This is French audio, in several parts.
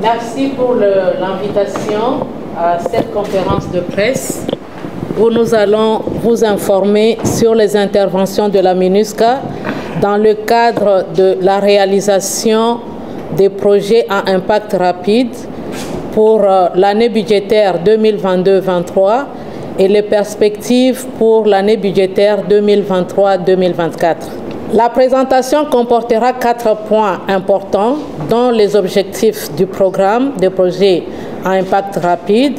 Merci pour l'invitation à cette conférence de presse où nous allons vous informer sur les interventions de la MINUSCA dans le cadre de la réalisation des projets à impact rapide pour l'année budgétaire 2022-23 et les perspectives pour l'année budgétaire 2023-2024. La présentation comportera 4 points importants, dont les objectifs du programme des projets à impact rapide,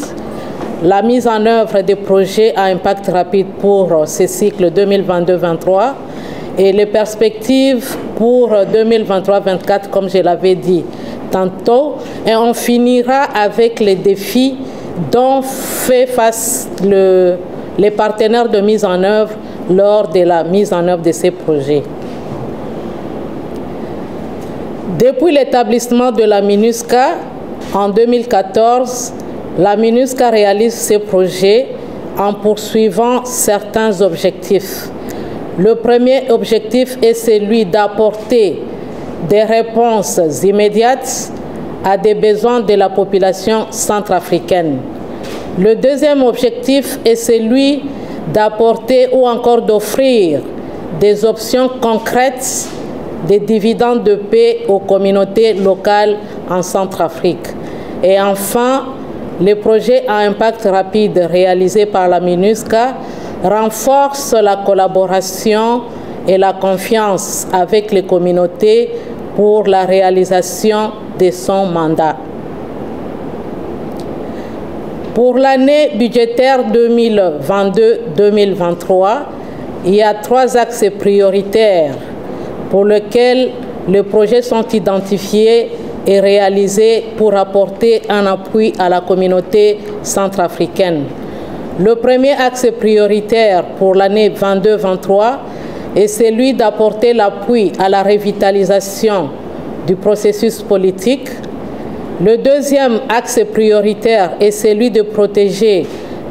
la mise en œuvre des projets à impact rapide pour ce cycle 2022-23 et les perspectives pour 2023-24, comme je l'avais dit tantôt. Et on finira avec les défis dont fait face les partenaires de mise en œuvre lors de la mise en œuvre de ces projets. Depuis l'établissement de la MINUSCA en 2014, la MINUSCA réalise ces projets en poursuivant certains objectifs. Le premier objectif est celui d'apporter des réponses immédiates à des besoins de la population centrafricaine. Le deuxième objectif est celui d'apporter ou encore d'offrir des options concrètes des dividendes de paix aux communautés locales en Centrafrique. Et enfin, les projets à impact rapide réalisés par la MINUSCA renforcent la collaboration et la confiance avec les communautés pour la réalisation de son mandat. Pour l'année budgétaire 2022-2023, il y a 3 axes prioritaires pour lesquels les projets sont identifiés et réalisés pour apporter un appui à la communauté centrafricaine. Le premier axe prioritaire pour l'année 2022-2023 est celui d'apporter l'appui à la revitalisation du processus politique. Le deuxième axe prioritaire est celui de protéger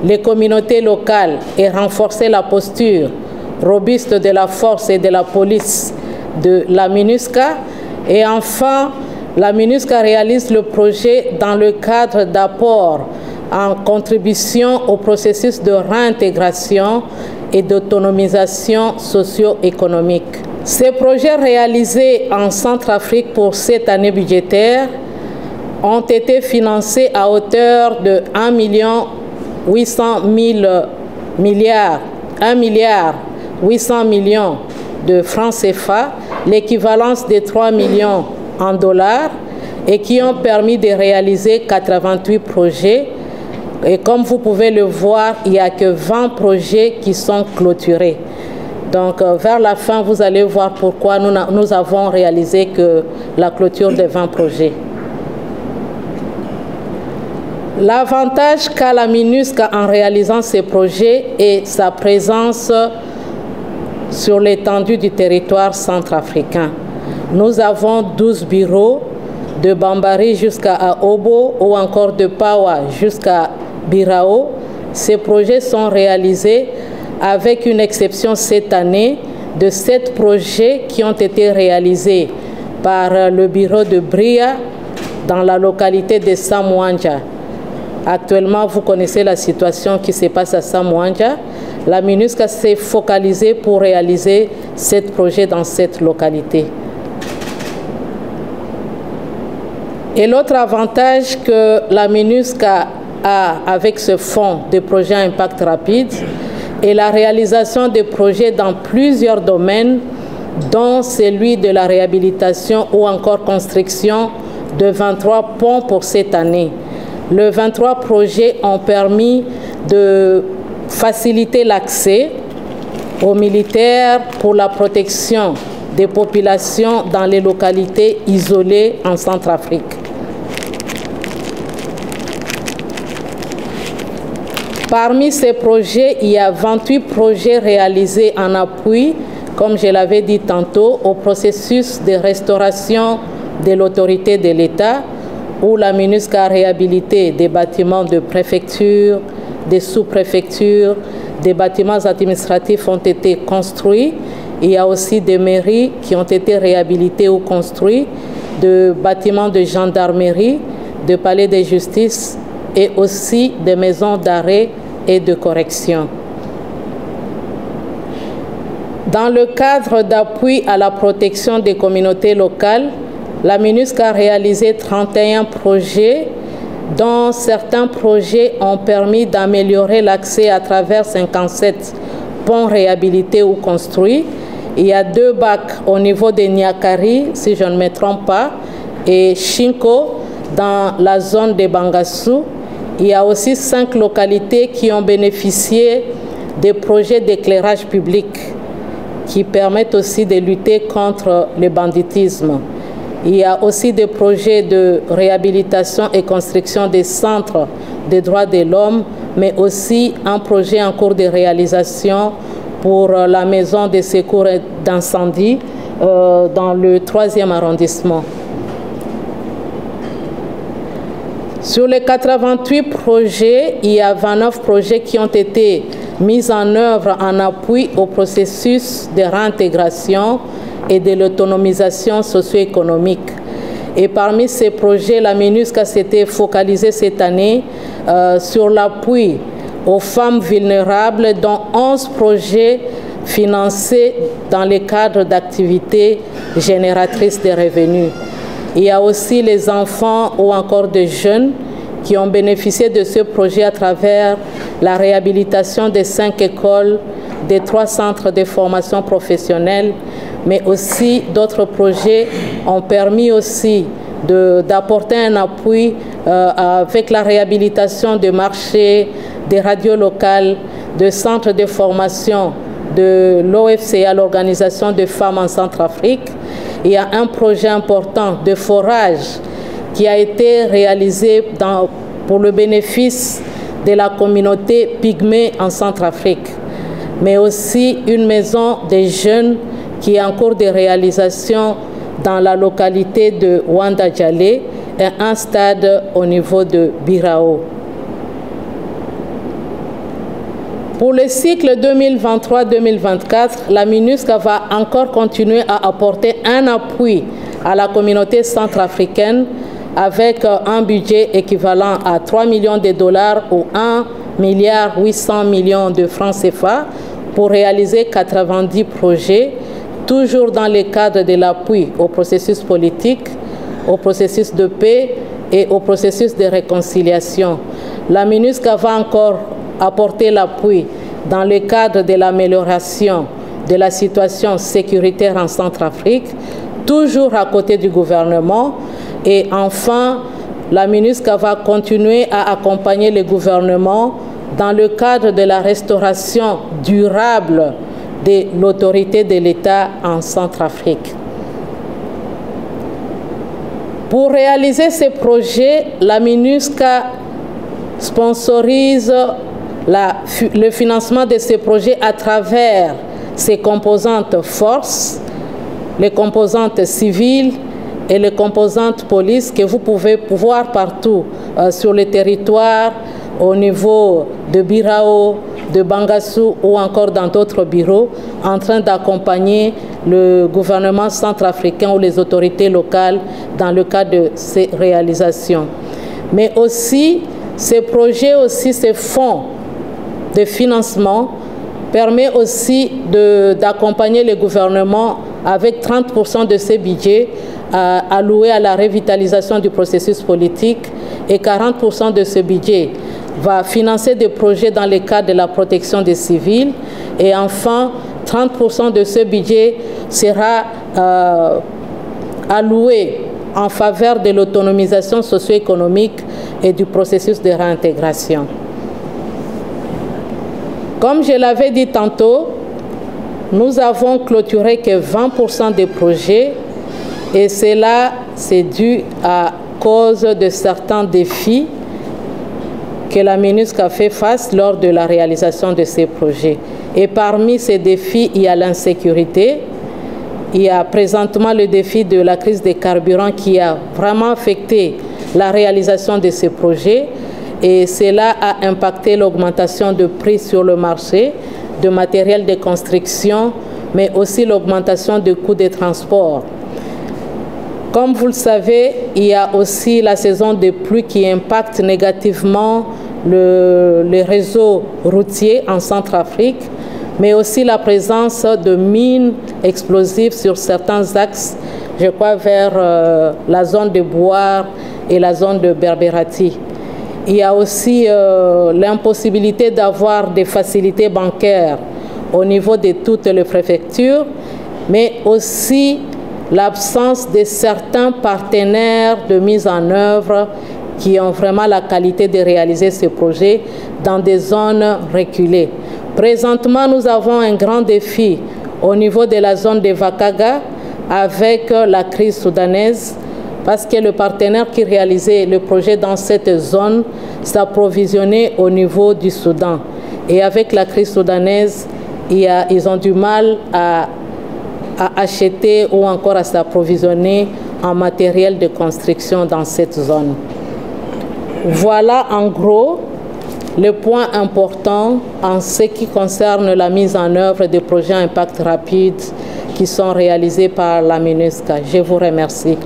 les communautés locales et renforcer la posture robuste de la force et de la police de la MINUSCA. Et enfin, la MINUSCA réalise le projet dans le cadre d'apports en contribution au processus de réintégration et d'autonomisation socio-économique. Ces projets réalisés en Centrafrique pour cette année budgétaire ont été financés à hauteur de 1 800 millions de francs CFA, l'équivalence de 3 millions en dollars, et qui ont permis de réaliser 88 projets. Et comme vous pouvez le voir, il n'y a que 20 projets qui sont clôturés. Donc vers la fin, vous allez voir pourquoi nous avons réalisé que la clôture de 20 projets. L'avantage qu'a la MINUSCA en réalisant ces projets est sa présence sur l'étendue du territoire centrafricain. Nous avons 12 bureaux, de Bambari jusqu'à Obo ou encore de Pawa jusqu'à Birao. Ces projets sont réalisés avec une exception cette année de 7 projets qui ont été réalisés par le bureau de Bria dans la localité de Samouandja. Actuellement, vous connaissez la situation qui se passe à Samouandja. La MINUSCA s'est focalisée pour réaliser 7 projets dans cette localité. Et l'autre avantage que la MINUSCA a avec ce fonds de projets à impact rapide est la réalisation de projets dans plusieurs domaines, dont celui de la réhabilitation ou encore construction de 23 ponts pour cette année. Les 23 projets ont permis de faciliter l'accès aux militaires pour la protection des populations dans les localités isolées en Centrafrique. Parmi ces projets, il y a 28 projets réalisés en appui, comme je l'avais dit tantôt, au processus de restauration de l'autorité de l'État, où la MINUSCA a réhabilité des bâtiments de préfecture, des sous-préfectures, des bâtiments administratifs ont été construits. Il y a aussi des mairies qui ont été réhabilitées ou construites, de bâtiments de gendarmerie, de palais de justice et aussi des maisons d'arrêt et de correction. Dans le cadre d'appui à la protection des communautés locales, la MINUSCA a réalisé 31 projets, dont certains projets ont permis d'améliorer l'accès à travers 57 ponts réhabilités ou construits. Il y a 2 bacs au niveau de Niakari, si je ne me trompe pas, et Chinko dans la zone de Bangassou. Il y a aussi 5 localités qui ont bénéficié des projets d'éclairage public qui permettent aussi de lutter contre le banditisme. Il y a aussi des projets de réhabilitation et construction des centres des droits de l'homme, mais aussi un projet en cours de réalisation pour la maison de secours d'incendie dans le 3e arrondissement. Sur les 88 projets, il y a 29 projets qui ont été mis en œuvre en appui au processus de réintégration et de l'autonomisation socio-économique. Et parmi ces projets, la MINUSCA s'était focalisée cette année sur l'appui aux femmes vulnérables, dont 11 projets financés dans le cadre d'activités génératrices de revenus. Il y a aussi les enfants ou encore des jeunes qui ont bénéficié de ce projet à travers la réhabilitation des 5 écoles, des 3 centres de formation professionnelle, mais aussi d'autres projets ont permis aussi d'apporter un appui avec la réhabilitation de marchés, des radios locales, de centres de formation de l'OFCA, l'Organisation des femmes en Centrafrique. Il y a un projet important de forage qui a été réalisé pour le bénéfice de la communauté pygmée en Centrafrique, mais aussi une maison des jeunes qui est en cours de réalisation dans la localité de Wanda-Djale et un stade au niveau de Birao. Pour le cycle 2023-2024, la MINUSCA va encore continuer à apporter un appui à la communauté centrafricaine avec un budget équivalent à 3 millions de dollars ou 1,8 milliard de francs CFA pour réaliser 90 projets, toujours dans le cadre de l'appui au processus politique, au processus de paix et au processus de réconciliation. La MINUSCA va encore apporter l'appui dans le cadre de l'amélioration de la situation sécuritaire en Centrafrique, toujours à côté du gouvernement. Et enfin, la MINUSCA va continuer à accompagner le gouvernement dans le cadre de la restauration durable de l'autorité de l'État en Centrafrique. Pour réaliser ces projets, la MINUSCA sponsorise le financement de ces projets à travers ses composantes forces, les composantes civiles et les composantes police que vous pouvez voir partout sur le territoire, au niveau de Birao, de Bangassou ou encore dans d'autres bureaux, en train d'accompagner le gouvernement centrafricain ou les autorités locales dans le cadre de ces réalisations. Mais aussi, ces projets, aussi ces fonds de financement permettent aussi d'accompagner le gouvernement avec 30% de ces budgets alloués à la revitalisation du processus politique et 40% de ce budget va financer des projets dans le cadre de la protection des civils et enfin 30% de ce budget sera alloué en faveur de l'autonomisation socio-économique et du processus de réintégration. Comme je l'avais dit tantôt, nous avons clôturé que 20% des projets et cela c'est dû à cause de certains défis que la MINUSCA a fait face lors de la réalisation de ces projets. Et parmi ces défis, il y a l'insécurité. Il y a présentement le défi de la crise des carburants qui a vraiment affecté la réalisation de ces projets. Et cela a impacté l'augmentation de prix sur le marché de matériel de construction, mais aussi l'augmentation des coûts de transport. Comme vous le savez, il y a aussi la saison des pluies qui impacte négativement le réseau routier en Centrafrique, mais aussi la présence de mines explosives sur certains axes, je crois vers la zone de Bouar et la zone de Berberati. Il y a aussi l'impossibilité d'avoir des facilités bancaires au niveau de toutes les préfectures, mais aussi l'absence de certains partenaires de mise en œuvre qui ont vraiment la qualité de réaliser ces projets dans des zones reculées. Présentement, nous avons un grand défi au niveau de la zone de Vakaga avec la crise soudanaise, parce que le partenaire qui réalisait le projet dans cette zone s'approvisionnait au niveau du Soudan. Et avec la crise soudanaise, ils ont du mal à acheter ou encore à s'approvisionner en matériel de construction dans cette zone. Voilà en gros les points importants en ce qui concerne la mise en œuvre des projets à impact rapide qui sont réalisés par la MINUSCA. Je vous remercie.